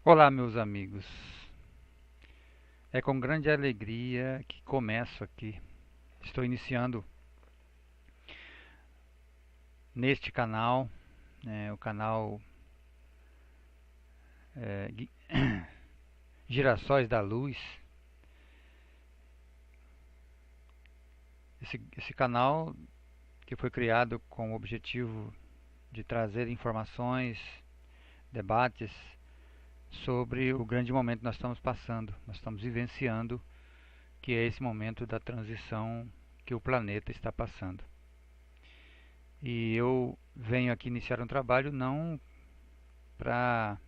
Olá, meus amigos. É com grande alegria que começo aqui. Estou iniciando neste canal, o canal é, Girassóis da Luz. Esse canal que foi criado com o objetivo de trazer informações, debates sobre o grande momento que nós estamos passando, nós estamos vivenciando, que é esse momento da transição que o planeta está passando. E eu venho aqui iniciar um trabalho não para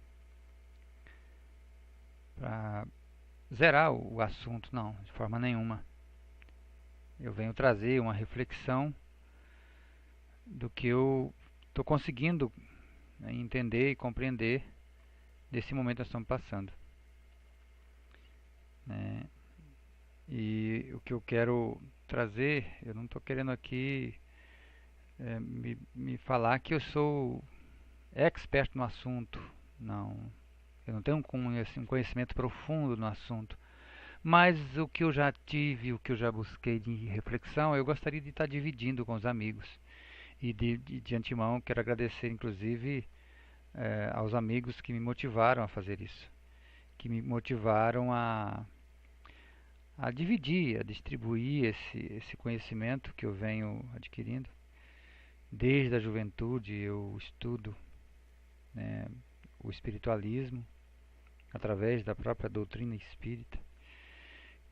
zerar o assunto, não, de forma nenhuma. Eu venho trazer uma reflexão do que eu estou conseguindo, né, entender e compreender desse momento que nós estamos passando, né? E o que eu quero trazer, eu não estou querendo aqui me falar que eu sou expert no assunto, não. Eu não tenho um conhecimento profundo no assunto. Mas o que eu já tive, o que eu já busquei de reflexão, eu gostaria de estar dividindo com os amigos. E de antemão quero agradecer, inclusive, aos amigos que me motivaram a fazer isso. Que me motivaram a dividir, a distribuir esse conhecimento que eu venho adquirindo. Desde a juventude eu estudo, né, o espiritualismo através da própria doutrina espírita.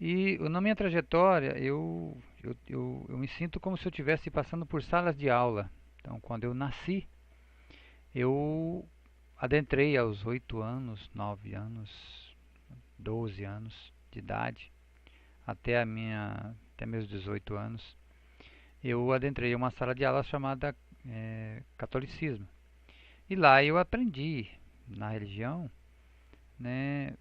E na minha trajetória, eu me sinto como se eu estivesse passando por salas de aula. Então, quando eu nasci, eu adentrei aos 8 anos, 9 anos, 12 anos de idade, até meus 18 anos, eu adentrei uma sala de aula chamada catolicismo. E lá eu aprendi na religião, né?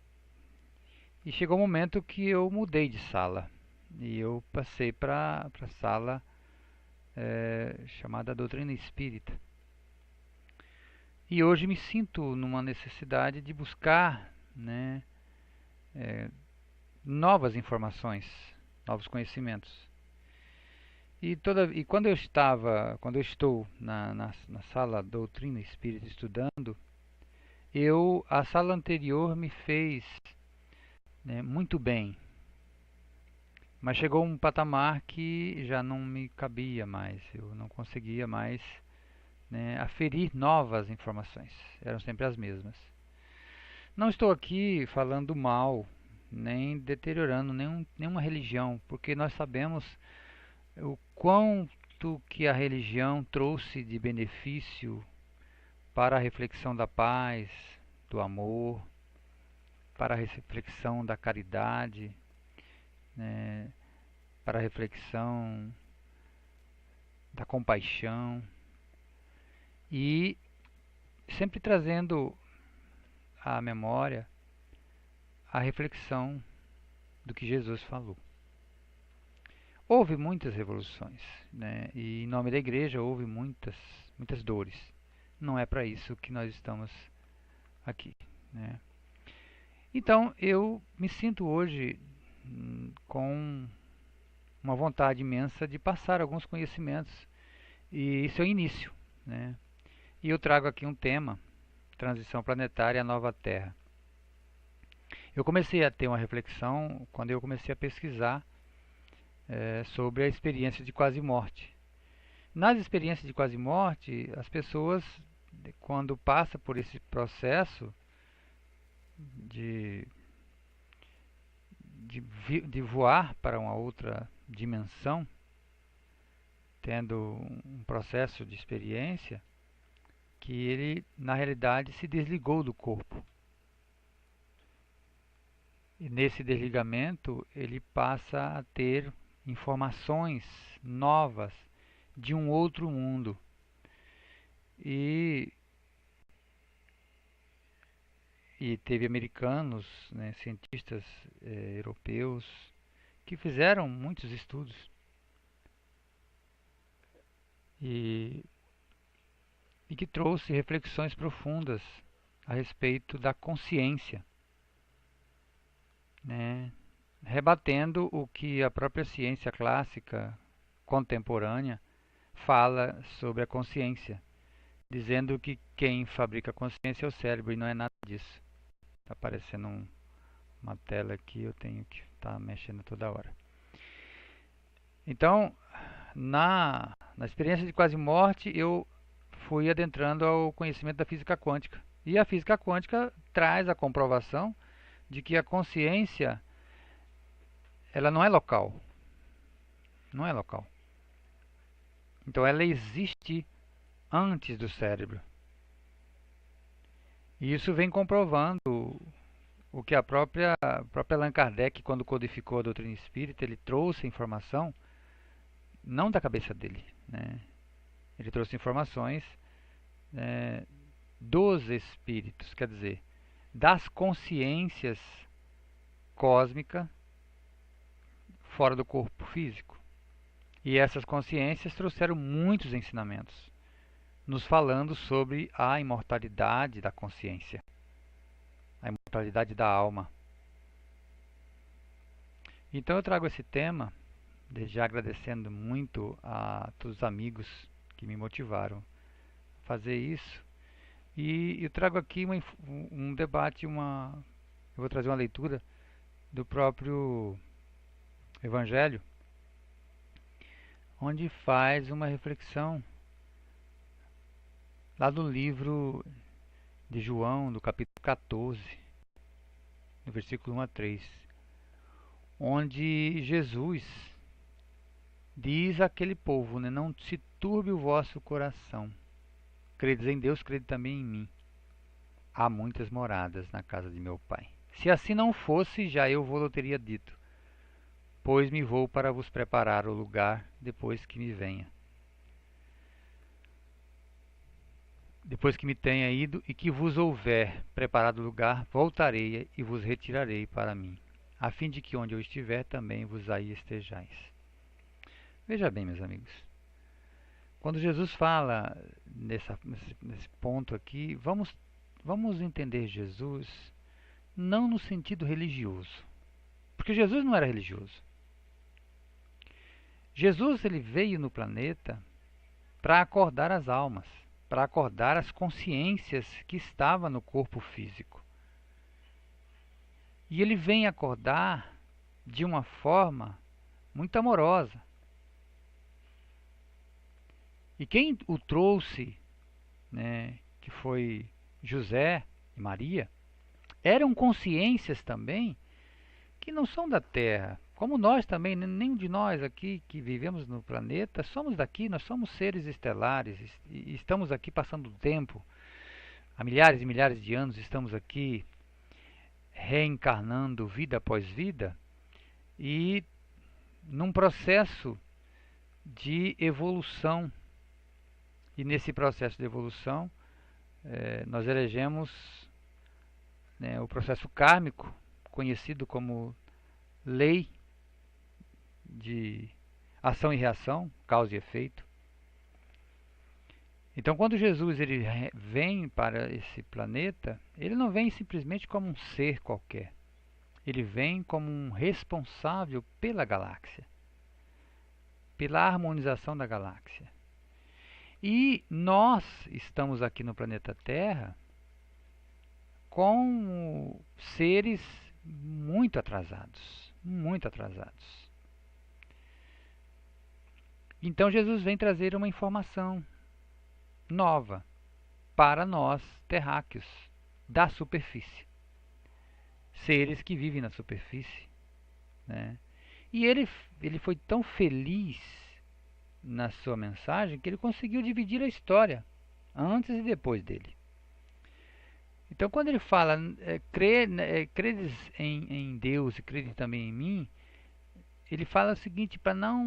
E chegou um momento que eu mudei de sala. E eu passei para a sala chamada doutrina espírita. E hoje me sinto numa necessidade de buscar, né, é, novas informações, novos conhecimentos. E quando eu estou na sala doutrina espírita estudando, a sala anterior me fez, né, muito bem, mas chegou um patamar que já não me cabia mais, eu não conseguia mais, né, aferir novas informações, eram sempre as mesmas. Não estou aqui falando mal, nem deteriorando nenhuma religião, porque nós sabemos o quanto que a religião trouxe de benefício para a reflexão da paz, do amor, para a reflexão da caridade, né, para a reflexão da compaixão e sempre trazendo à memória a reflexão do que Jesus falou. Houve muitas revoluções, né? E em nome da igreja houve muitas dores. Não é para isso que nós estamos aqui, né? Então eu me sinto hoje com uma vontade imensa de passar alguns conhecimentos e isso é o início, né? E eu trago aqui um tema: transição planetária à nova Terra. Eu comecei a ter uma reflexão quando eu comecei a pesquisar sobre a experiência de quase morte. Nas experiências de quase morte, as pessoas, quando passam por esse processo de, de voar para uma outra dimensão, tendo um processo de experiência, que ele, na realidade, se desligou do corpo. E nesse desligamento, ele passa a ter informações novas de um outro mundo. E, e teve americanos, né, cientistas europeus, que fizeram muitos estudos e que trouxe reflexões profundas a respeito da consciência, né? Rebatendo o que a própria ciência clássica contemporânea fala sobre a consciência, dizendo que quem fabrica a consciência é o cérebro e não é nada disso. Está aparecendo uma tela aqui, eu tenho que estar mexendo toda hora. Então, na experiência de quase morte, eu fui adentrando ao conhecimento da física quântica. E a física quântica traz a comprovação de que a consciência ela não é local. Não é local. Então ela existe antes do cérebro. E isso vem comprovando o que a própria Allan Kardec, quando codificou a doutrina espírita, ele trouxe informação não da cabeça dele, né? Ele trouxe informações dos espíritos, quer dizer, das consciências cósmicas fora do corpo físico. E essas consciências trouxeram muitos ensinamentos, nos falando sobre a imortalidade da consciência, a imortalidade da alma. Então eu trago esse tema, desde já agradecendo muito a todos os amigos que me motivaram a fazer isso. E eu trago aqui um debate, eu vou trazer uma leitura do próprio Evangelho, onde faz uma reflexão lá do livro de João, do capítulo 14, no versículo 1 a 3, onde Jesus diz àquele povo, né, não se turbe o vosso coração, credes em Deus, crede também em mim. Há muitas moradas na casa de meu Pai. Se assim não fosse, já eu vou-lo teria dito, pois me vou para vos preparar o lugar depois que me venha. Depois que me tenha ido e que vos houver preparado o lugar, voltarei e vos retirarei para mim, a fim de que onde eu estiver também vos aí estejais. Veja bem, meus amigos, quando Jesus fala nesse ponto aqui, vamos entender Jesus não no sentido religioso, porque Jesus não era religioso. Jesus ele veio no planeta para acordar as almas, para acordar as consciências que estavam no corpo físico. E ele vem acordar de uma forma muito amorosa. E quem o trouxe, né, que foi José e Maria, eram consciências também que não são da Terra. Como nós também, nenhum de nós aqui que vivemos no planeta somos daqui, nós somos seres estelares e estamos aqui passando o tempo. Há milhares e milhares de anos estamos aqui reencarnando vida após vida e num processo de evolução. E nesse processo de evolução, nós elegemos, né, o processo kármico, conhecido como lei de ação e reação, causa e efeito. Então, quando Jesus ele vem para esse planeta, ele não vem simplesmente como um ser qualquer. Ele vem como um responsável pela galáxia, pela harmonização da galáxia. E nós estamos aqui no planeta Terra com seres muito atrasados, muito atrasados. Então Jesus vem trazer uma informação nova para nós terráqueos da superfície, seres que vivem na superfície, né? E ele foi tão feliz na sua mensagem que ele conseguiu dividir a história antes e depois dele. Então, quando ele fala credes em Deus e crede também em mim, ele fala o seguinte, para não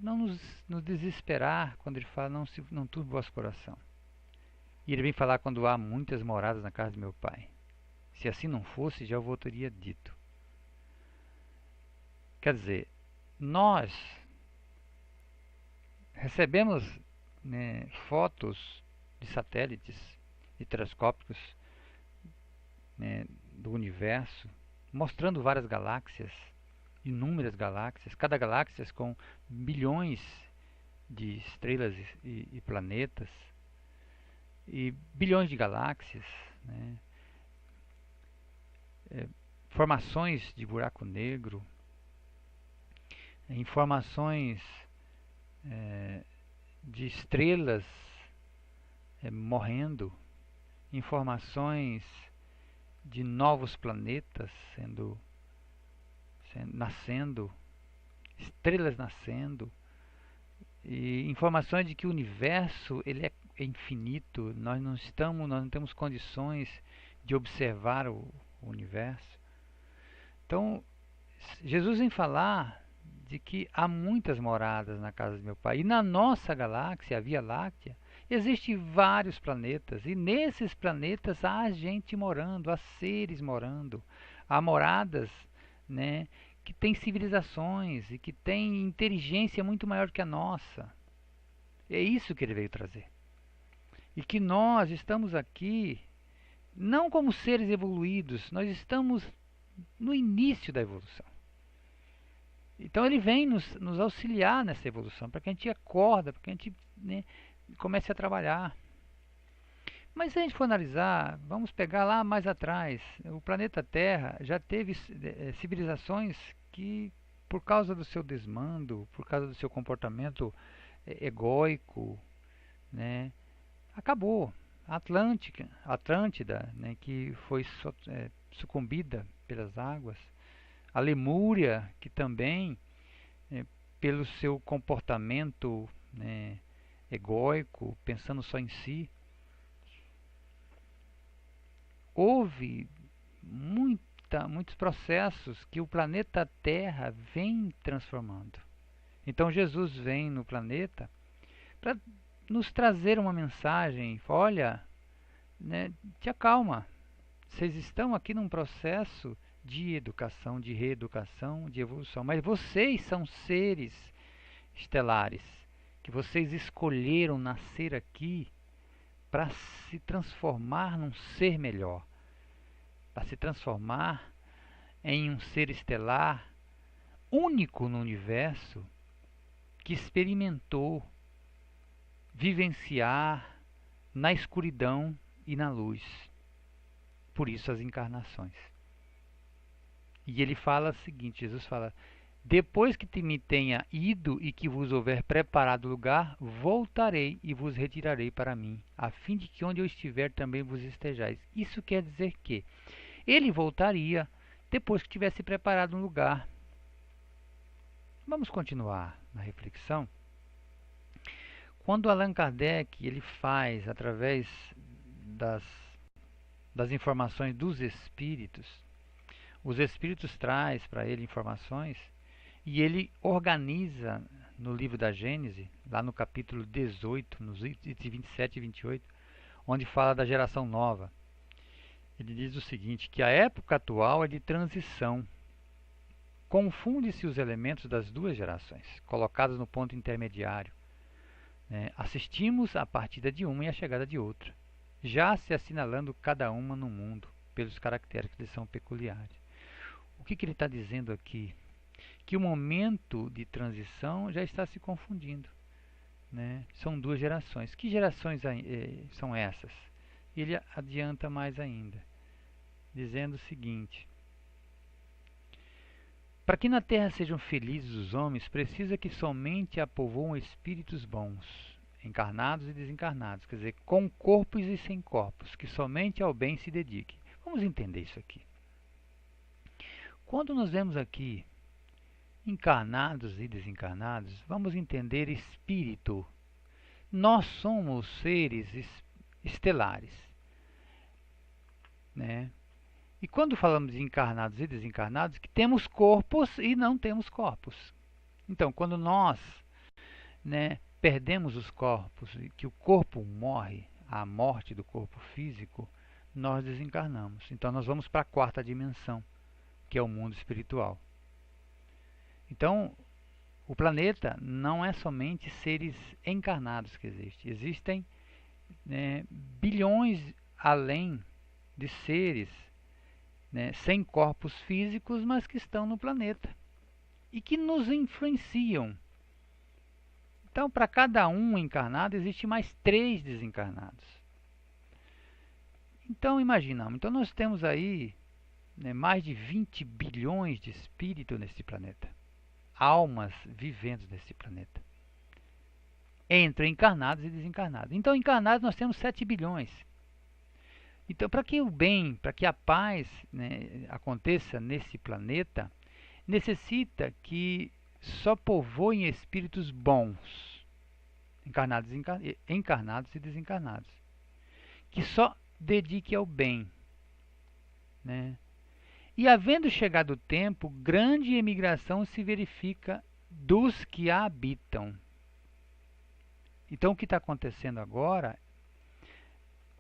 nos desesperar, quando ele fala não turbe o vosso coração. E ele vem falar quando há muitas moradas na casa de meu Pai. Se assim não fosse, já eu teria dito. Quer dizer, nós recebemos, né, fotos de satélites e telescópicos né, do universo, mostrando várias galáxias, inúmeras galáxias, cada galáxia com bilhões de estrelas e planetas, e bilhões de galáxias, né, formações de buraco negro, informações de estrelas morrendo, informações de novos planetas nascendo, estrelas nascendo, e informações de que o universo ele é infinito. Nós não temos condições de observar o universo. Então, Jesus vem falar de que há muitas moradas na casa de meu Pai. E na nossa galáxia, a Via Láctea, existem vários planetas. E nesses planetas há gente morando, há seres morando. Há moradas, né, que têm civilizações e que têm inteligência muito maior que a nossa. É isso que ele veio trazer. E que nós estamos aqui não como seres evoluídos, nós estamos no início da evolução. Então ele vem nos auxiliar nessa evolução, para que a gente acorda, para que a gente, né, comece a trabalhar. Mas se a gente for analisar, vamos pegar lá mais atrás, o planeta Terra já teve civilizações que, por causa do seu desmando, por causa do seu comportamento egóico, né, acabou. A Atlântida, né, que foi sucumbida pelas águas. A Lemúria, que também, pelo seu comportamento, né, egóico, pensando só em si, houve muitos processos que o planeta Terra vem transformando. Então Jesus vem no planeta para nos trazer uma mensagem. Olha, né, te acalma. Vocês estão aqui num processo de educação, de reeducação, de evolução. Mas vocês são seres estelares, que vocês escolheram nascer aqui para se transformar num ser melhor, para se transformar em um ser estelar único no universo, que experimentou vivenciar na escuridão e na luz. Por isso as encarnações. E ele fala o seguinte, Jesus fala: depois que me tenha ido e que vos houver preparado lugar, voltarei e vos retirarei para mim, a fim de que onde eu estiver também vos estejais. Isso quer dizer que ele voltaria depois que tivesse preparado um lugar. Vamos continuar na reflexão. Quando Allan Kardec ele faz, através das informações dos espíritos, os espíritos trazem para ele informações e ele organiza no livro da Gênese, lá no capítulo 18, nos itens 27 e 28, onde fala da geração nova. Ele diz o seguinte, que a época atual é de transição. Confunde-se os elementos das duas gerações, colocados no ponto intermediário. Assistimos à partida de uma e à chegada de outra, já se assinalando cada uma no mundo, pelos caracteres que lhes são peculiares. O que ele está dizendo aqui? Que o momento de transição já está se confundindo. São duas gerações. Que gerações são essas? Ele adianta mais ainda, dizendo o seguinte: para que na terra sejam felizes os homens, precisa que somente a povoam espíritos bons, encarnados e desencarnados, quer dizer, com corpos e sem corpos, que somente ao bem se dediquem. Vamos entender isso aqui. Quando nós vemos aqui encarnados e desencarnados, vamos entender espírito. Nós somos seres estelares, E quando falamos de encarnados e desencarnados, que temos corpos e não temos corpos. Então, quando nós, perdemos os corpos, que o corpo morre, a morte do corpo físico, nós desencarnamos. Então, nós vamos para a quarta dimensão, que é o mundo espiritual. Então, o planeta não é somente seres encarnados que existem. Existem bilhões além de seres né, sem corpos físicos, mas que estão no planeta e que nos influenciam. Então, para cada um encarnado, existe mais 3 desencarnados. Então, imaginamos. Então, nós temos aí, né, mais de 20 bilhões de espíritos nesse planeta. Almas vivendo nesse planeta. Entre encarnados e desencarnados. Então, encarnados nós temos 7 bilhões. Então, para que o bem, para que a paz, né, aconteça nesse planeta, necessita que só povoem espíritos bons, encarnados e desencarnados, que só dedique ao bem, né? E havendo chegado o tempo, grande emigração se verifica dos que a habitam. Então, o que está acontecendo agora,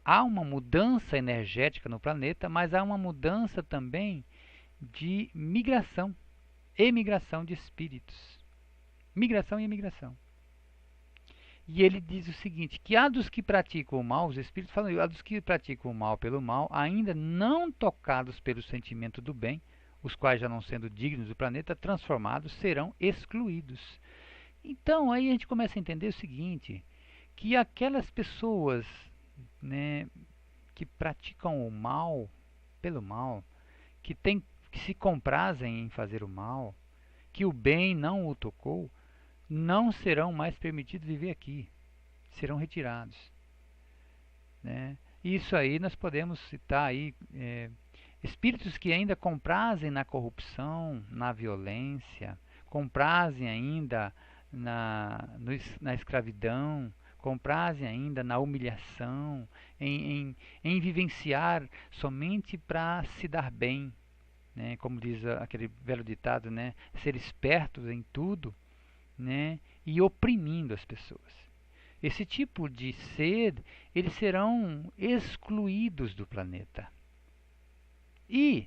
há uma mudança energética no planeta, mas há uma mudança também de migração, emigração de espíritos. Migração e emigração. E ele diz o seguinte, que há dos que praticam o mal, os espíritos falam, há dos que praticam o mal pelo mal, ainda não tocados pelo sentimento do bem, os quais já não sendo dignos do planeta, transformados, serão excluídos. Então aí a gente começa a entender o seguinte, que aquelas pessoas, né, que praticam o mal pelo mal, que se comprazem em fazer o mal, que o bem não o tocou, não serão mais permitidos viver aqui, serão retirados, né? Isso aí nós podemos citar aí espíritos que ainda comprazem na corrupção, na violência, comprazem ainda na escravidão, comprazem ainda na humilhação, em vivenciar somente para se dar bem, né? Como diz aquele velho ditado, né? Ser espertos em tudo, né, e oprimindo as pessoas. Esse tipo de ser, eles serão excluídos do planeta. E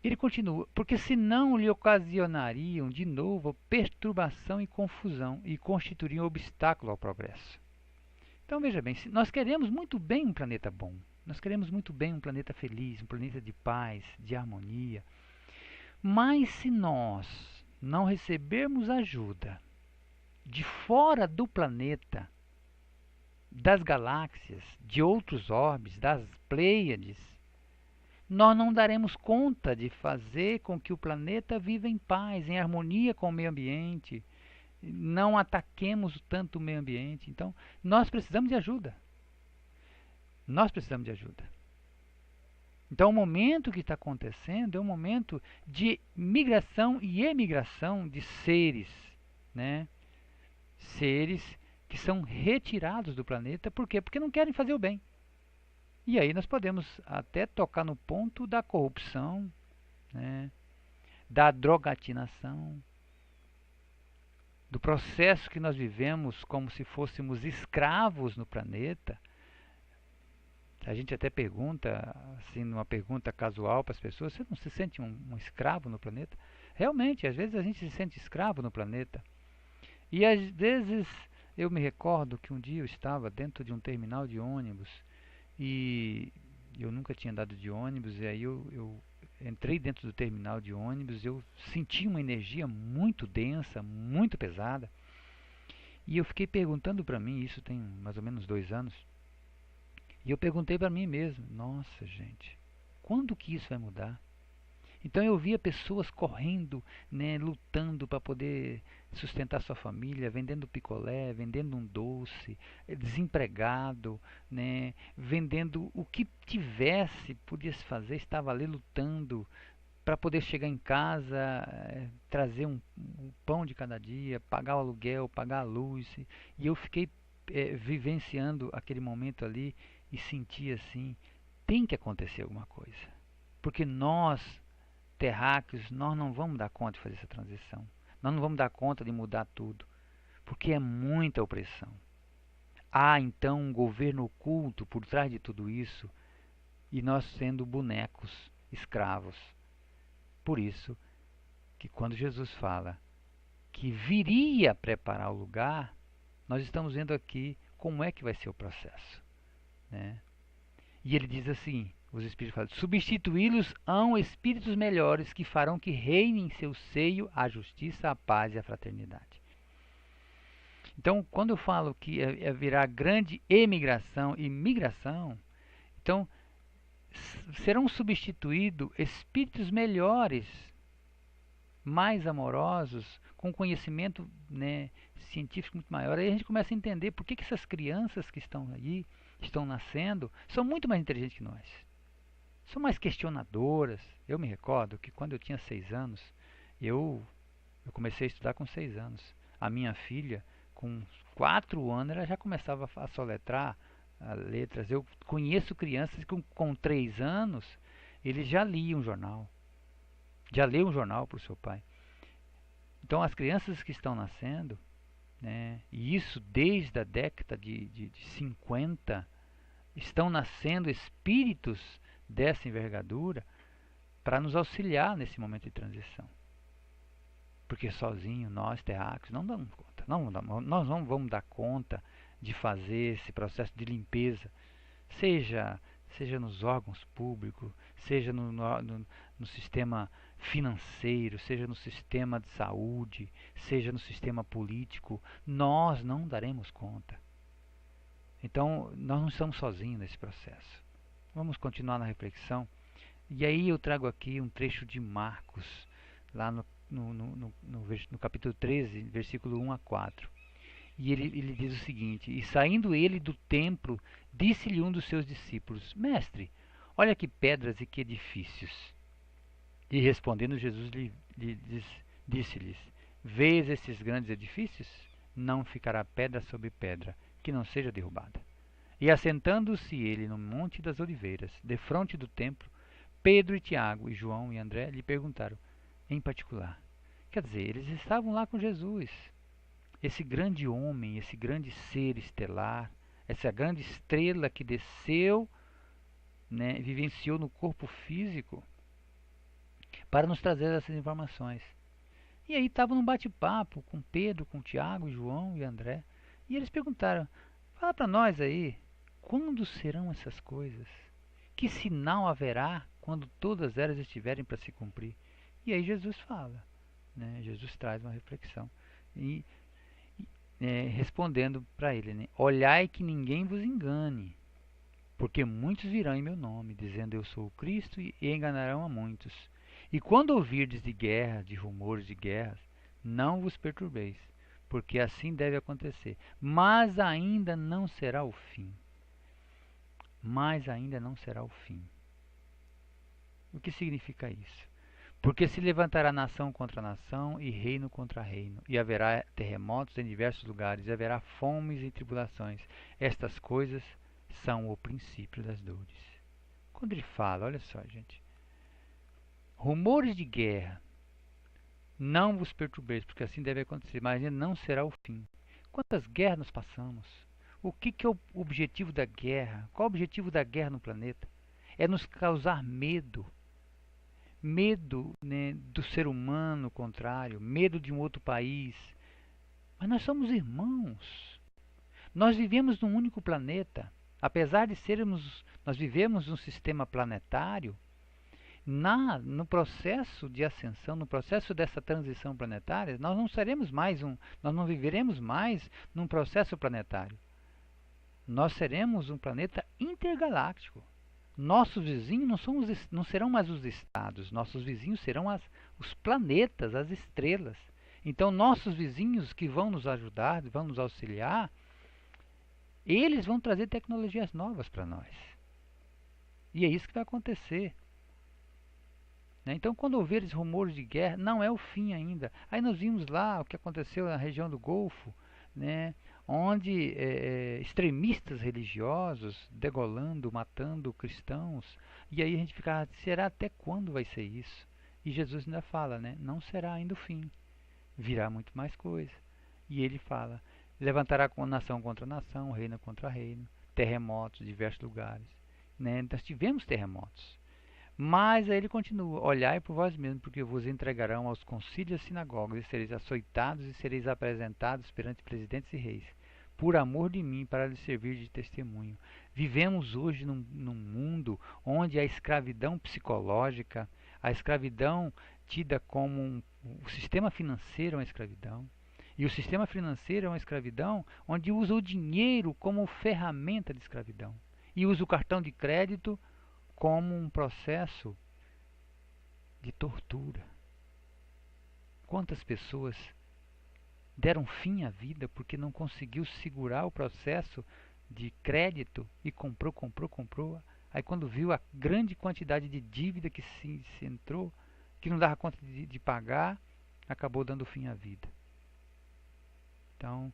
ele continua, porque senão lhe ocasionariam de novo perturbação e confusão e constituiriam obstáculo ao progresso. Então veja bem, nós queremos muito bem um planeta bom, nós queremos muito bem um planeta feliz, um planeta de paz, de harmonia, mas se nós não recebermos ajuda de fora do planeta, das galáxias, de outros orbes, das Pleiades, nós não daremos conta de fazer com que o planeta viva em paz, em harmonia com o meio ambiente, não ataquemos tanto o meio ambiente. Então, nós precisamos de ajuda. Nós precisamos de ajuda. Então, o momento que está acontecendo é um momento de migração e emigração de seres, né? Seres que são retirados do planeta. Por quê? Porque não querem fazer o bem. E aí nós podemos até tocar no ponto da corrupção, né? Da drogatinação, do processo que nós vivemos como se fôssemos escravos no planeta. A gente até pergunta, assim, numa pergunta casual para as pessoas, você não se sente um escravo no planeta? Realmente, às vezes a gente se sente escravo no planeta. E às vezes eu me recordo que um dia eu estava dentro de um terminal de ônibus e eu nunca tinha andado de ônibus, e aí eu entrei dentro do terminal de ônibus, eu senti uma energia muito densa, muito pesada, e eu fiquei perguntando para mim, isso tem mais ou menos 2 anos, e eu perguntei para mim mesmo, nossa gente, quando que isso vai mudar? Então eu via pessoas correndo, né, lutando para poder sustentar sua família, vendendo picolé, vendendo um doce, desempregado, né, vendendo o que tivesse, podia se fazer, estava ali lutando para poder chegar em casa, trazer um pão de cada dia, pagar o aluguel, pagar a luz. E eu fiquei vivenciando aquele momento ali e senti assim, tem que acontecer alguma coisa. Porque nós, terráqueos, nós não vamos dar conta de fazer essa transição. Nós não vamos dar conta de mudar tudo. Porque é muita opressão. Há então um governo oculto por trás de tudo isso e nós sendo bonecos, escravos. Por isso que quando Jesus fala que viria preparar o lugar, nós estamos vendo aqui como é que vai ser o processo, né? E ele diz assim, Os espíritos falam, substituí-los hão espíritos melhores que farão que reine em seu seio a justiça, a paz e a fraternidade. Então, quando eu falo que haverá grande emigração e migração, então serão substituídos espíritos melhores, mais amorosos, com conhecimento, né, científico muito maior. Aí a gente começa a entender por que essas crianças que estão aí, estão nascendo, são muito mais inteligentes que nós. São mais questionadoras. Eu me recordo que quando eu tinha 6 anos, eu comecei a estudar com 6 anos. A minha filha, com 4 anos, ela já começava a soletrar letras. Eu conheço crianças que com 3 anos, eles já liam um jornal. Já leu um jornal para o seu pai. Então, as crianças que estão nascendo, né, e isso desde a década de 50, estão nascendo espíritos dessa envergadura para nos auxiliar nesse momento de transição. Porque sozinho, nós, terráqueos, não damos conta. Nós não vamos dar conta de fazer esse processo de limpeza, seja nos órgãos públicos, seja no sistema financeiro, seja no sistema de saúde, seja no sistema político. Nós não daremos conta. Então, nós não estamos sozinhos nesse processo. Vamos continuar na reflexão. E aí eu trago aqui um trecho de Marcos, lá no capítulo 13, versículo 1 a 4. E ele diz o seguinte: E saindo ele do templo, disse-lhe um dos seus discípulos: Mestre, olha que pedras e que edifícios. E respondendo Jesus disse-lhes: Vês esses grandes edifícios? Não ficará pedra sobre pedra, que não seja derrubada. E assentando-se ele no Monte das Oliveiras, defronte do templo, Pedro e Tiago e João e André lhe perguntaram em particular. Quer dizer, eles estavam lá com Jesus. Esse grande homem, esse grande ser estelar, essa grande estrela que desceu, né, vivenciou no corpo físico para nos trazer essas informações. E aí estavam num bate-papo com Pedro, com Tiago, João e André. E eles perguntaram, fala para nós aí, quando serão essas coisas? Que sinal haverá quando todas elas estiverem para se cumprir? E aí Jesus fala, né? Jesus traz uma reflexão. E respondendo para ele, né? Olhai que ninguém vos engane, porque muitos virão em meu nome, dizendo eu sou o Cristo, e enganarão a muitos. E quando ouvirdes de guerra, de rumores de guerras, não vos perturbeis, porque assim deve acontecer. Mas ainda não será o fim. Mas ainda não será o fim. O que significa isso? Porque se levantará nação contra nação e reino contra reino, e haverá terremotos em diversos lugares, e haverá fomes e tribulações. Estas coisas são o princípio das dores. Quando ele fala, olha só, gente, rumores de guerra, não vos perturbeis, porque assim deve acontecer, mas ainda não será o fim. Quantas guerras nós passamos? O que é o objetivo da guerra? Qual é o objetivo da guerra no planeta? É nos causar medo. Medo, né, do ser humano contrário, medo de um outro país. Mas nós somos irmãos. Nós vivemos num único planeta. Apesar de nós vivemos num sistema planetário, no processo de ascensão, no processo dessa transição planetária, nós não viveremos mais num processo planetário. Nós seremos um planeta intergaláctico. Nossos vizinhos não serão mais os estados, nossos vizinhos serão os planetas, as estrelas. Então, nossos vizinhos que vão nos ajudar, vão nos auxiliar, eles vão trazer tecnologias novas para nós. E é isso que vai acontecer. Então, quando houveres rumores de guerra, não é o fim ainda. Aí nós vimos lá o que aconteceu na região do Golfo, né, onde extremistas religiosos degolando, matando cristãos. E aí a gente fica, será até quando vai ser isso? E Jesus ainda fala, né, não será ainda o fim, virá muito mais coisa. E ele fala, levantará nação contra nação, reino contra reino, terremotos em diversos lugares. Né? Nós tivemos terremotos. Mas aí ele continua, olhai por vós mesmos, porque vos entregarão aos concílios e sinagogas, e sereis açoitados e sereis apresentados perante presidentes e reis, por amor de mim, para lhes servir de testemunho. Vivemos hoje num mundo onde a escravidão psicológica, a escravidão tida como o sistema financeiro é uma escravidão. E o sistema financeiro é uma escravidão onde usa o dinheiro como ferramenta de escravidão. E usa o cartão de crédito como um processo de tortura. Quantas pessoas deram fim à vida porque não conseguiu segurar o processo de crédito e comprou. Aí quando viu a grande quantidade de dívida que se entrou, que não dava conta de pagar, acabou dando fim à vida. Então,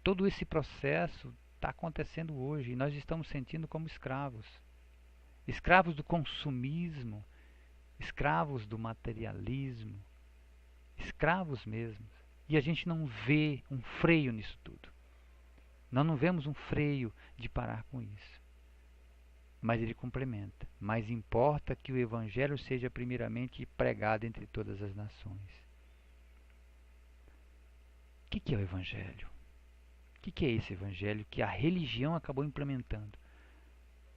todo esse processo está acontecendo hoje e nós estamos sentindo como escravos. Escravos do consumismo, escravos do materialismo, escravos mesmo. E a gente não vê um freio nisso tudo. Nós não vemos um freio de parar com isso. Mas ele complementa. Mas importa que o Evangelho seja primeiramente pregado entre todas as nações. O que é o Evangelho? O que é esse Evangelho que a religião acabou implementando?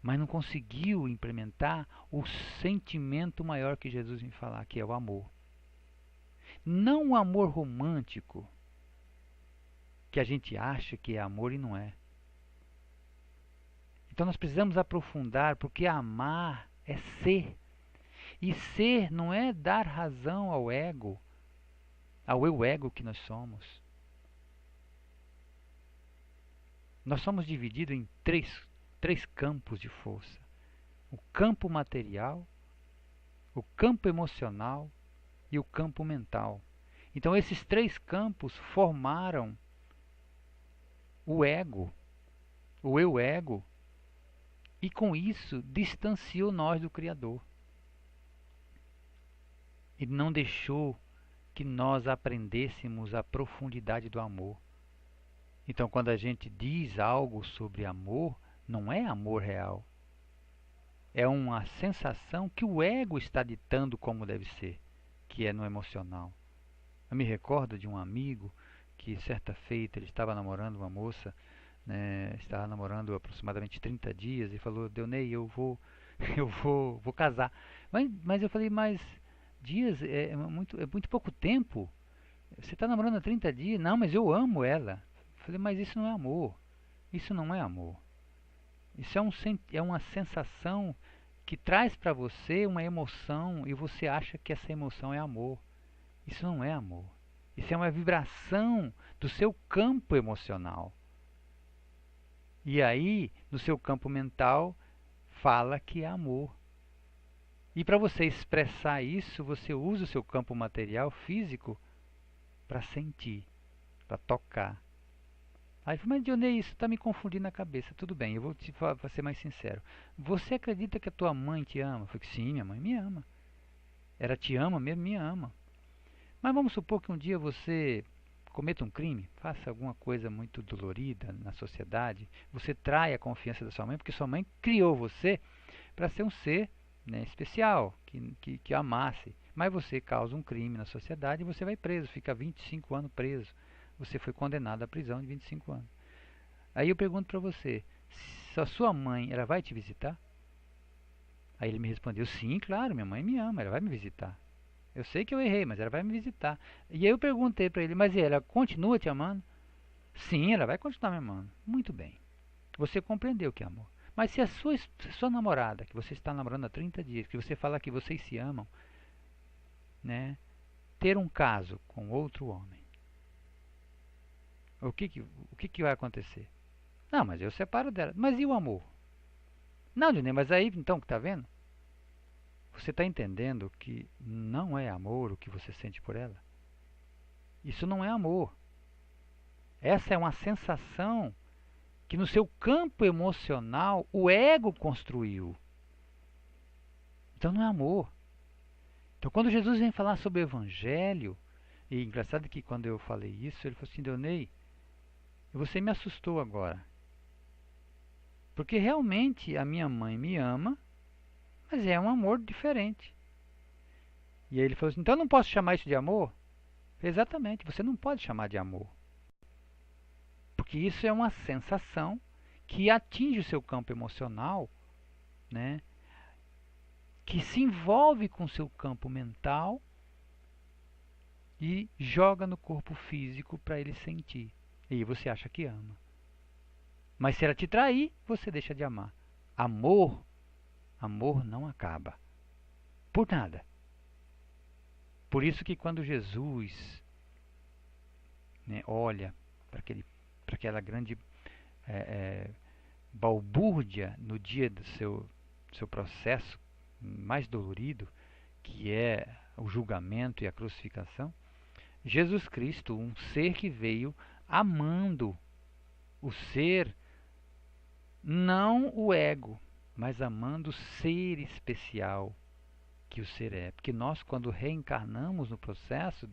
Mas não conseguiu implementar o sentimento maior que Jesus vem falar, que é o amor. Não o amor romântico, que a gente acha que é amor e não é. Então nós precisamos aprofundar, porque amar é ser. E ser não é dar razão ao ego, ao eu ego que nós somos. Nós somos divididos em três campos de força. O campo material, o campo emocional e o campo mental. Então esses três campos formaram o ego, o eu ego, e com isso distanciou nós do Criador. E não deixou que nós aprendêssemos a profundidade do amor. Então quando a gente diz algo sobre amor, não é amor real. É uma sensação que o ego está ditando como deve ser, que é no emocional. Eu me recordo de um amigo que certa feita ele estava namorando uma moça, né, estava namorando aproximadamente 30 dias e falou: Deonei, vou casar. Mas eu falei, mas dias é muito pouco tempo. Você está namorando há 30 dias? Não, mas eu amo ela. Eu falei, mas isso não é amor. Isso não é amor. Isso é uma sensação que traz para você uma emoção e você acha que essa emoção é amor. Isso não é amor. Isso é uma vibração do seu campo emocional. E aí, no seu campo mental, fala que é amor. E para você expressar isso, você usa o seu campo material, físico, para sentir, para tocar. Aí ele falou, mas Dionei, isso está me confundindo na cabeça. Tudo bem, eu vou ser mais sincero. Você acredita que a tua mãe te ama? Eu falei, sim, minha mãe me ama. Ela te ama mesmo, me ama. Mas vamos supor que um dia você cometa um crime, faça alguma coisa muito dolorida na sociedade, você trai a confiança da sua mãe, porque sua mãe criou você para ser um ser, né, especial, que amasse. Mas você causa um crime na sociedade e você vai preso, fica 25 anos preso. Você foi condenado à prisão de 25 anos. Aí eu pergunto para você, se a sua mãe, ela vai te visitar? Aí ele me respondeu, sim, claro, minha mãe me ama, ela vai me visitar. Eu sei que eu errei, mas ela vai me visitar. E aí eu perguntei para ele, mas ela continua te amando? Sim, ela vai continuar me amando. Muito bem. Você compreendeu o que é amor. Mas se a sua namorada, que você está namorando há 30 dias, que você fala que vocês se amam, né, ter um caso com outro homem, o que vai acontecer? Não, mas eu separo dela. Mas e o amor? Não, Dionê, mas aí, então, que tá vendo? Você está entendendo que não é amor o que você sente por ela? Isso não é amor. Essa é uma sensação que no seu campo emocional o ego construiu. Então não é amor. Então quando Jesus vem falar sobre o Evangelho, e engraçado que quando eu falei isso, ele falou assim, Dionei, você me assustou agora. Porque realmente a minha mãe me ama, mas é um amor diferente. E aí ele falou assim, então eu não posso chamar isso de amor? Exatamente, você não pode chamar de amor. Porque isso é uma sensação que atinge o seu campo emocional, né? Que se envolve com o seu campo mental e joga no corpo físico para ele sentir. E aí você acha que ama. Mas se ela te trair, você deixa de amar. Amor, amor não acaba. Por nada. Por isso que quando Jesus, né, olha para aquela grande balbúrdia no dia do seu processo mais dolorido, que é o julgamento e a crucificação, Jesus Cristo, um ser que veio amando o ser, não o ego, mas amando o ser especial que o ser é. Porque nós, quando reencarnamos no processo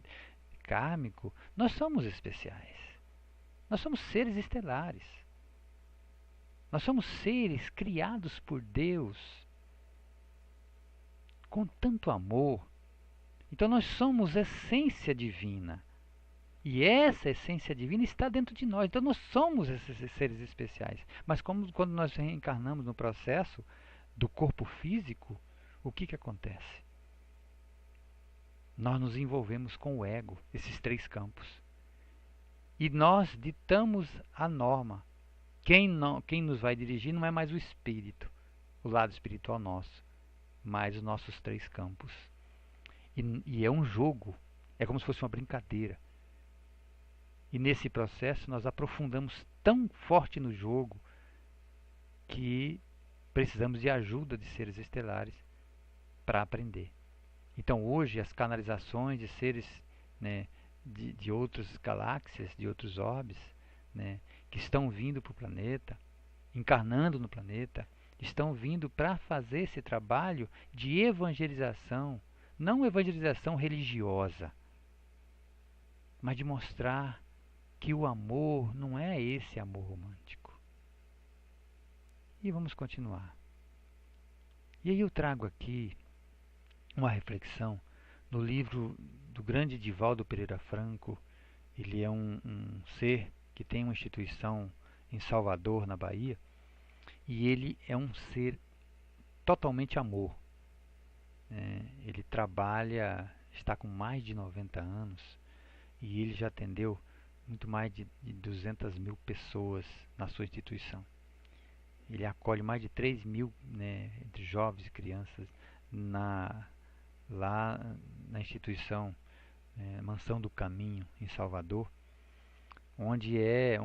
kármico, nós somos especiais. Nós somos seres estelares. Nós somos seres criados por Deus com tanto amor. Então nós somos essência divina. E essa essência divina está dentro de nós. Então nós somos esses seres especiais. Mas quando nós reencarnamos no processo do corpo físico, o que acontece? Nós nos envolvemos com o ego, esses três campos. E nós ditamos a norma. Quem nos vai dirigir não é mais o espírito, o lado espiritual nosso, mas os nossos três campos. E é um jogo, é como se fosse uma brincadeira. E nesse processo nós aprofundamos tão forte no jogo que precisamos de ajuda de seres estelares para aprender. Então hoje as canalizações de seres, né, de outras galáxias, de outros orbes, né, que estão vindo para o planeta, encarnando no planeta, estão vindo para fazer esse trabalho de evangelização, não evangelização religiosa, mas de mostrar que o amor não é esse amor romântico. E vamos continuar. E aí eu trago aqui uma reflexão no livro do grande Divaldo Pereira Franco. Ele é um ser que tem uma instituição em Salvador, na Bahia, e ele é um ser totalmente amor. Ele trabalha, está com mais de 90 anos, e ele já atendeu muito mais de 200 mil pessoas na sua instituição. Ele acolhe mais de 3 mil, né, entre jovens e crianças lá na instituição Mansão do Caminho, em Salvador, onde é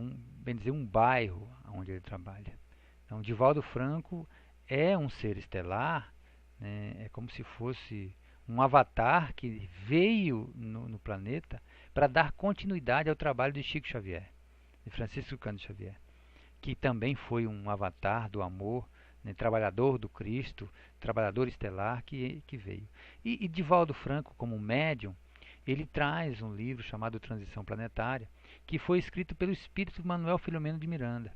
bem dizer, um bairro onde ele trabalha. Então, Divaldo Franco é um ser estelar, né, é como se fosse um avatar que veio no planeta para dar continuidade ao trabalho de Chico Xavier, de Francisco Cândido Xavier, que também foi um avatar do amor, né, trabalhador do Cristo, trabalhador estelar que veio. E Divaldo Franco, como médium, ele traz um livro chamado Transição Planetária, que foi escrito pelo espírito Manuel Filomeno de Miranda,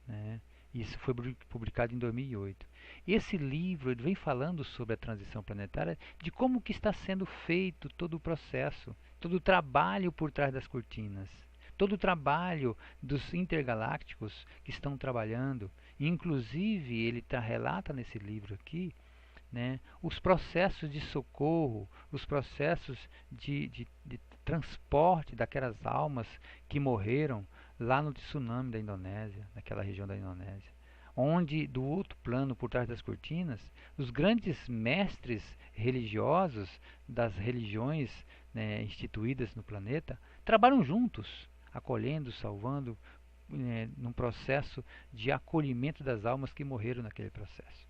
né? Isso foi publicado em 2008. Esse livro ele vem falando sobre a transição planetária, de como que está sendo feito todo o processo, todo o trabalho por trás das cortinas, todo o trabalho dos intergalácticos que estão trabalhando. Inclusive, ele relata nesse livro aqui, né, os processos de socorro, os processos de transporte daquelas almas que morreram lá no tsunami da Indonésia, naquela região da Indonésia, onde do outro plano, por trás das cortinas, os grandes mestres religiosos das religiões, né, instituídas no planeta, trabalham juntos, acolhendo, salvando, num processo de acolhimento das almas que morreram naquele processo.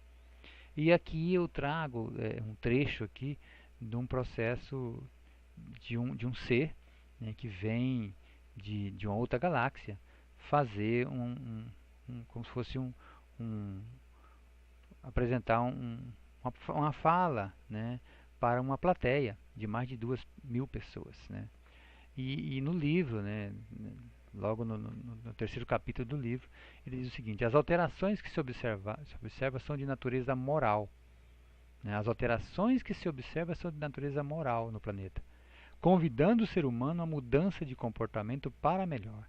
E aqui eu trago um trecho aqui de um processo de um ser, né, que vem de uma outra galáxia fazer como se fosse apresentar uma fala, né, para uma plateia de mais de 2.000 pessoas, né. E no livro, né, logo no terceiro capítulo do livro, ele diz o seguinte: as alterações que se observa são de natureza moral, né, as alterações que se observa são de natureza moral no planeta, convidando o ser humano a mudança de comportamento para melhor.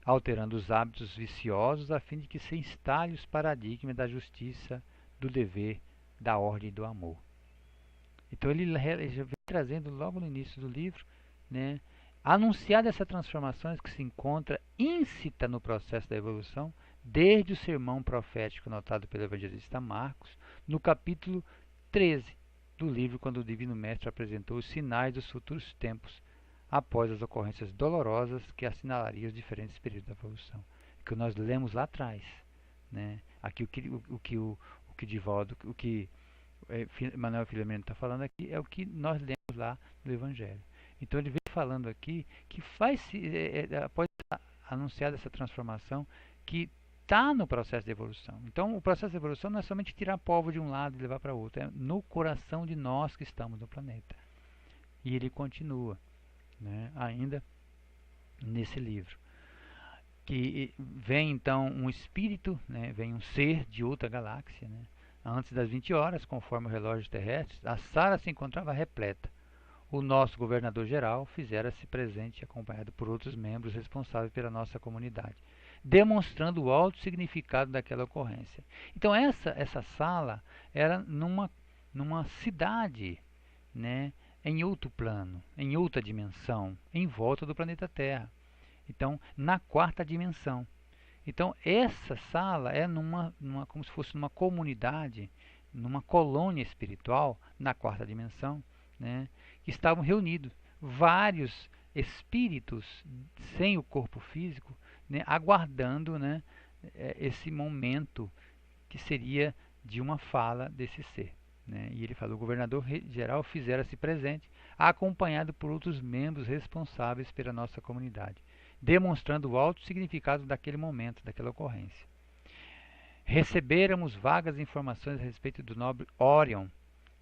alterando os hábitos viciosos a fim de que se instale os paradigmas da justiça, do dever, da ordem e do amor. Então ele já vem trazendo logo no início do livro, né, anunciar essa transformação que se encontra íncita no processo da evolução, desde o sermão profético notado pelo evangelista Marcos, no capítulo 13 do livro, quando o Divino Mestre apresentou os sinais dos futuros tempos, após as ocorrências dolorosas que assinalariam os diferentes períodos da evolução, que nós lemos lá atrás, né? Aqui o que Divaldo, o que Manuel Filomeno está falando aqui é o que nós lemos lá no Evangelho. Então ele vem falando aqui que após anunciada essa transformação, que está no processo de evolução. Então o processo de evolução não é somente tirar povo de um lado e levar para outro, é no coração de nós que estamos no planeta. E ele continua, né, ainda nesse livro. Que vem então um espírito, né, vem um ser de outra galáxia, né, antes das 20 horas, conforme o relógio terrestre, a sala se encontrava repleta. O nosso governador-geral fizera-se presente, acompanhado por outros membros responsáveis pela nossa comunidade, demonstrando o alto significado daquela ocorrência. Então essa sala era numa cidade, né, em outro plano, em outra dimensão, em volta do planeta Terra. Então, na quarta dimensão. Então, essa sala é como se fosse numa comunidade, numa colônia espiritual, na quarta dimensão, né, que estavam reunidos vários espíritos sem o corpo físico, né, aguardando, né, esse momento que seria de uma fala desse ser. Né? E ele falou: o governador-geral fizera-se presente, acompanhado por outros membros responsáveis pela nossa comunidade, demonstrando o alto significado daquele momento, daquela ocorrência. Recebêramos vagas informações a respeito do nobre Órion,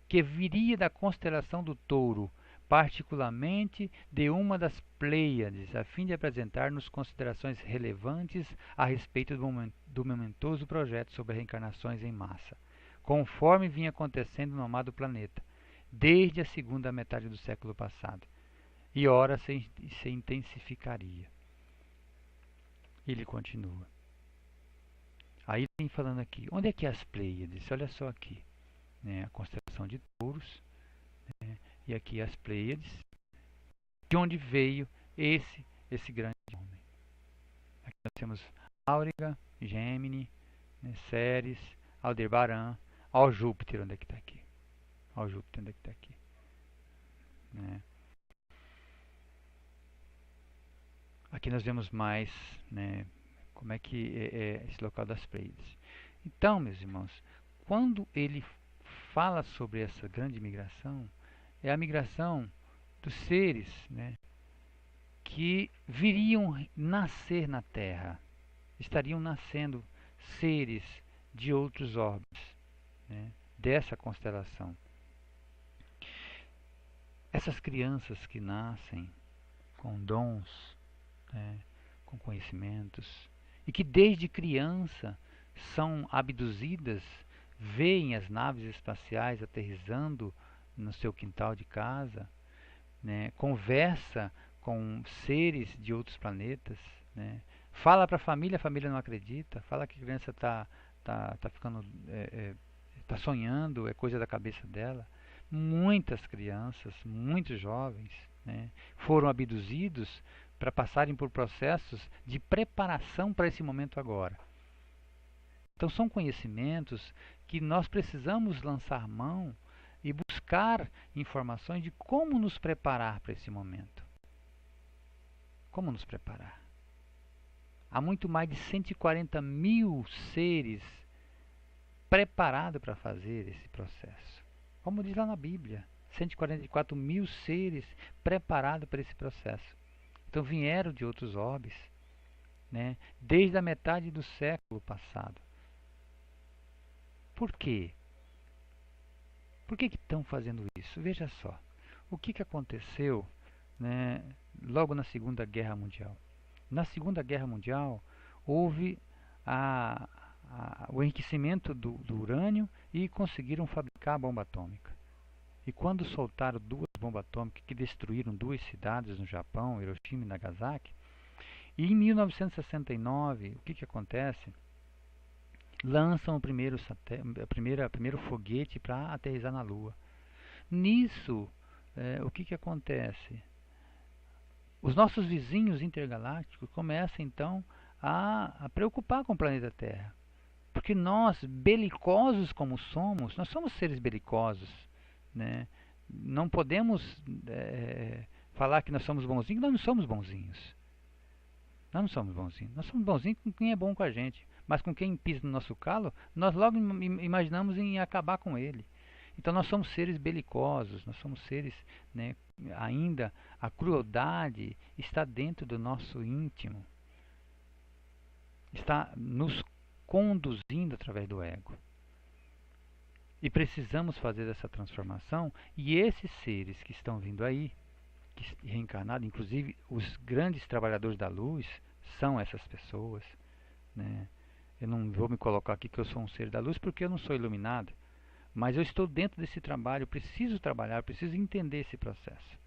que viria da constelação do Touro, particularmente de uma das Pleiades, a fim de apresentar-nos considerações relevantes a respeito do momentoso projeto sobre reencarnações em massa, conforme vinha acontecendo no amado planeta, desde a segunda metade do século passado, e ora se intensificaria. Ele continua. Aí vem falando aqui, onde é que é as Pleiades? Olha só aqui, né, a constelação de Touros, né, e aqui as Pleiades, de onde veio esse grande homem. Aqui nós temos Áuriga, Gêmini, né, Ceres, Aldebaran, ao Júpiter, onde é que está aqui? Ao Júpiter, onde é que está aqui? Né? Aqui nós vemos mais, né, como é que é esse local das Pleiades. Então, meus irmãos, quando ele fala sobre essa grande migração, é a migração dos seres, né, que viriam nascer na Terra, estariam nascendo seres de outros orbes, né, dessa constelação. Essas crianças que nascem com dons, né, com conhecimentos, e que desde criança são abduzidas, veem as naves espaciais aterrissando no seu quintal de casa, né, conversa com seres de outros planetas, né, fala para a família não acredita, fala que a criança está ficando, tá sonhando, é coisa da cabeça dela. Muitas crianças, muitos jovens, né, foram abduzidos para passarem por processos de preparação para esse momento agora. Então são conhecimentos que nós precisamos lançar mão e buscar informações de como nos preparar para esse momento. Como nos preparar? Há muito mais de 140 mil seres preparados para fazer esse processo. Como diz lá na Bíblia, 144 mil seres preparados para esse processo. Então vieram de outros orbes, né, desde a metade do século passado. Por quê? Por que estão fazendo isso? Veja só, o que aconteceu, né, logo na Segunda Guerra Mundial. Na Segunda Guerra Mundial houve o enriquecimento do urânio e conseguiram fabricar a bomba atômica. E quando soltaram duas bombas atômicas que destruíram duas cidades no Japão, Hiroshima e Nagasaki, E em 1969, o que acontece? Lançam o primeiro foguete para aterrissar na Lua. Nisso, o que acontece? Os nossos vizinhos intergalácticos começam então a preocupar com o planeta Terra. Porque nós, belicosos como somos, nós somos seres belicosos, né? Não podemos falar que nós somos bonzinhos, nós não somos bonzinhos. Nós não somos bonzinhos. Nós somos bonzinhos com quem é bom com a gente. Mas com quem pisa no nosso calo, nós logo imaginamos em acabar com ele. Então nós somos seres belicosos, nós somos seres, né, ainda a crueldade está dentro do nosso íntimo. Está nos conduzindo através do ego. E precisamos fazer essa transformação, e esses seres que estão vindo aí, reencarnados, inclusive os grandes trabalhadores da luz, são essas pessoas, né? Eu não vou me colocar aqui que eu sou um ser da luz, porque eu não sou iluminado, mas eu estou dentro desse trabalho, eu preciso trabalhar, eu preciso entender esse processo.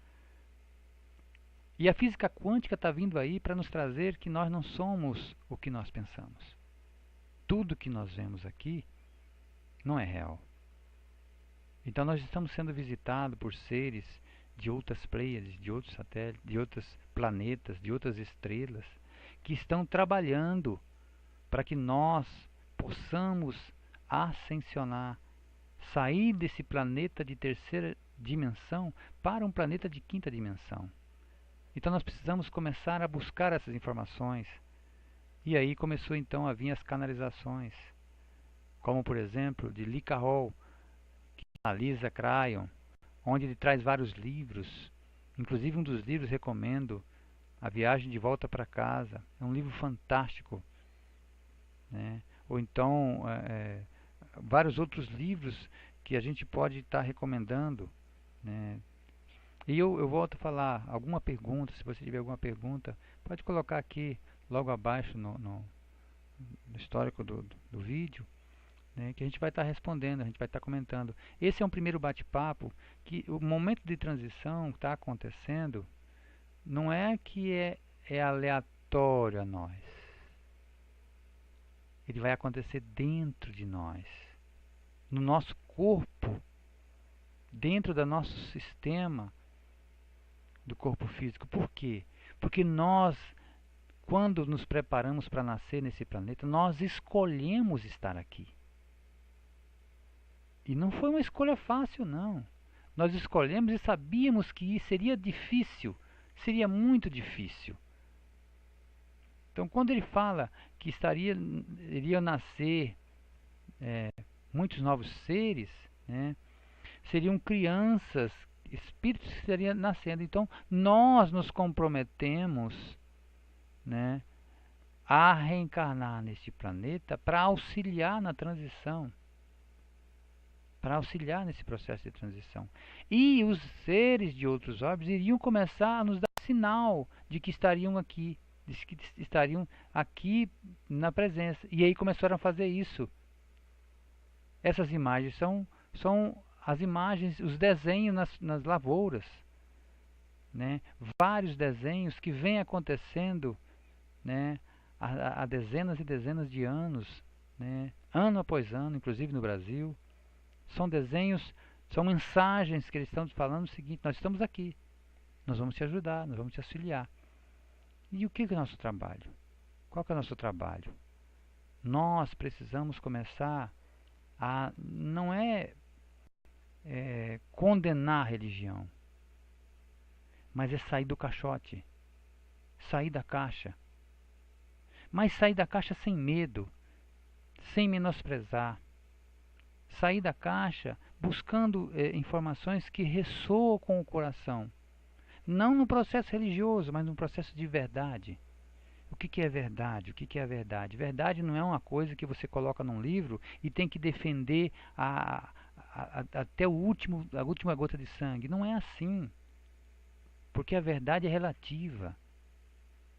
E a física quântica está vindo aí para nos trazer que nós não somos o que nós pensamos. Tudo que nós vemos aqui não é real. Então nós estamos sendo visitados por seres de outras pleiades, de outros satélites, de outros planetas, de outras estrelas, que estão trabalhando para que nós possamos ascensionar, sair desse planeta de terceira dimensão para um planeta de quinta dimensão. Então nós precisamos começar a buscar essas informações. E aí começou então a vir as canalizações, como por exemplo de Lee Carroll, que analisa Cryon, onde ele traz vários livros. Inclusive um dos livros recomendo, A Viagem de Volta para Casa. É um livro fantástico, né? Ou então vários outros livros que a gente pode estar recomendando, né? E eu volto a falar, alguma pergunta, se você tiver alguma pergunta, pode colocar aqui logo abaixo no histórico do vídeo, né, que a gente vai estar respondendo, a gente vai estar comentando. Esse é um primeiro bate-papo, que o momento de transição que está acontecendo não é que é aleatório a nós. Ele vai acontecer dentro de nós, no nosso corpo, dentro do nosso sistema do corpo físico. Por quê? Porque nós, quando nos preparamos para nascer nesse planeta, nós escolhemos estar aqui. E não foi uma escolha fácil, não. Nós escolhemos e sabíamos que seria difícil, seria muito difícil. Então, quando ele fala que iriam nascer muitos novos seres, né, seriam crianças, espíritos que estariam nascendo. Então, nós nos comprometemos, né, a reencarnar neste planeta para auxiliar na transição, para auxiliar nesse processo de transição. E os seres de outros orbes iriam começar a nos dar sinal de que estariam aqui, na presença. E aí começaram a fazer isso. Essas imagens são as imagens, os desenhos nas lavouras, né? Vários desenhos que vêm acontecendo, né, há dezenas e dezenas de anos, né, ano após ano, inclusive no Brasil. São desenhos, são mensagens que eles estão falando o seguinte: nós estamos aqui, nós vamos te ajudar, nós vamos te auxiliar. E o que é o nosso trabalho? Qual que é o nosso trabalho? Nós precisamos começar a, não condenar a religião, mas é sair do caixote, sair da caixa. Mas sair da caixa sem medo, sem menosprezar. Sair da caixa buscando informações que ressoam com o coração. Não no processo religioso, mas no processo de verdade. O que é verdade? O que é a verdade? Verdade não é uma coisa que você coloca num livro e tem que defender até a última gota de sangue. Não é assim. Porque a verdade é relativa.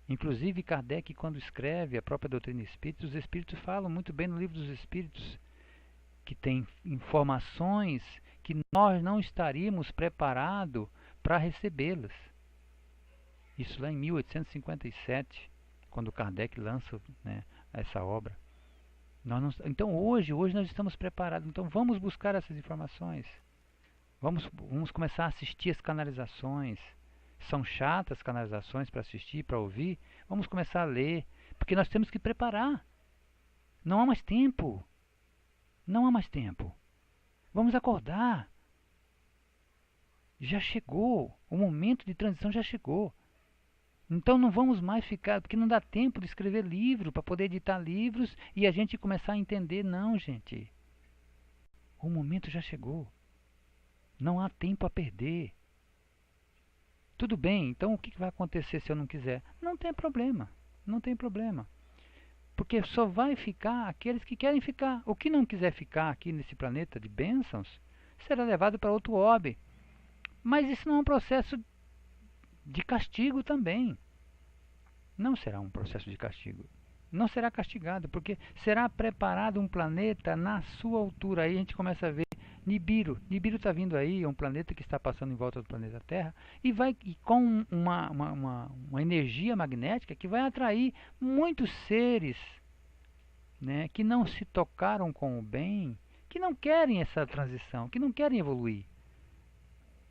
Inclusive Kardec, quando escreve a própria doutrina espírita, os espíritos falam muito bem no livro dos espíritos, que tem informações que nós não estaríamos preparados para recebê-las. Isso lá em 1857, quando Kardec lança, né, essa obra. Então hoje nós estamos preparados. Então vamos buscar essas informações. Vamos começar a assistir as canalizações. São chatas as canalizações para assistir, para ouvir. Vamos começar a ler, porque nós temos que preparar. Não há mais tempo. Não há mais tempo. Vamos acordar. Já chegou. O momento de transição já chegou. Então não vamos mais ficar, porque não dá tempo de escrever livro, para poder editar livros e a gente começar a entender. Não, gente. O momento já chegou. Não há tempo a perder. Tudo bem, então o que vai acontecer se eu não quiser? Não tem problema. Não tem problema. Porque só vai ficar aqueles que querem ficar. O que não quiser ficar aqui nesse planeta de bênçãos, será levado para outro orbe. Mas isso não é um processo de castigo também. Não será um processo de castigo. Não será castigado, porque será preparado um planeta na sua altura. Aí a gente começa a ver Nibiru. Nibiru está vindo aí, é um planeta que está passando em volta do planeta Terra e vai com uma energia magnética que vai atrair muitos seres, né, que não se tocaram com o bem, que não querem essa transição, que não querem evoluir.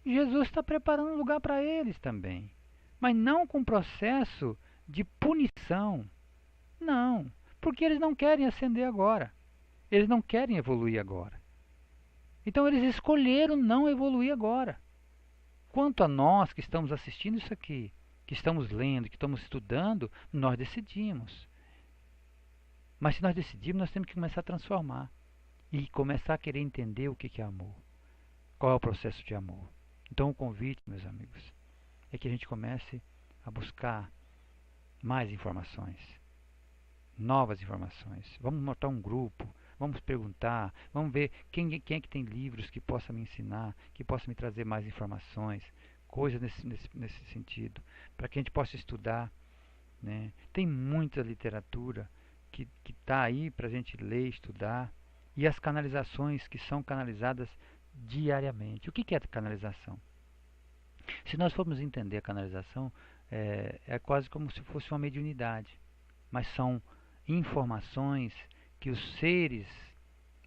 Jesus está preparando um lugar para eles também, mas não com processo de punição. Não, porque eles não querem ascender agora. Eles não querem evoluir agora. Então eles escolheram não evoluir agora. Quanto a nós que estamos assistindo isso aqui, que estamos lendo, que estamos estudando, nós decidimos. Mas se nós decidimos, nós temos que começar a transformar. E começar a querer entender o que é amor. Qual é o processo de amor. Então o convite, meus amigos, é que a gente comece a buscar mais informações. Novas informações. Vamos montar um grupo. Vamos perguntar, vamos ver quem é que tem livros que possa me ensinar, que possa me trazer mais informações, coisas nesse sentido, para que a gente possa estudar. Né? Tem muita literatura que está aí para a gente ler, estudar, e as canalizações que são canalizadas diariamente. O que é a canalização? Se nós formos entender a canalização, é quase como se fosse uma mediunidade, mas são informações que os seres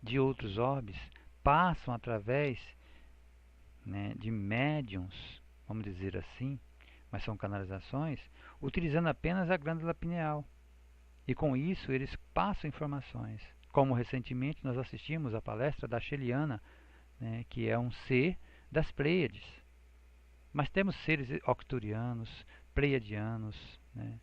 de outros orbes passam através, né, de médiums, vamos dizer assim, mas são canalizações, utilizando apenas a glândula pineal. E com isso eles passam informações. Como recentemente nós assistimos à palestra da Sheliana, né, que é um ser das Pleiades. Mas temos seres octurianos, pleiadianos, né,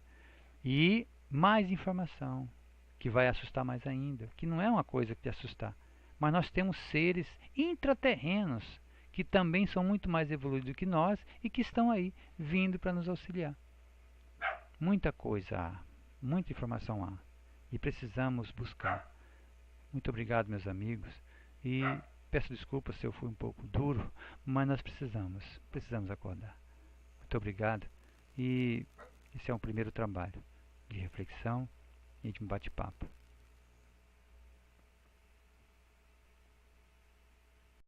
e mais informação, que vai assustar mais ainda, que não é uma coisa que te assustar, mas nós temos seres intraterrenos que também são muito mais evoluídos que nós e que estão aí vindo para nos auxiliar. Muita coisa há, muita informação há e precisamos buscar. Muito obrigado, meus amigos, e peço desculpas se eu fui um pouco duro, mas nós precisamos acordar. Muito obrigado, e esse é um primeiro trabalho de reflexão e de um bate-papo.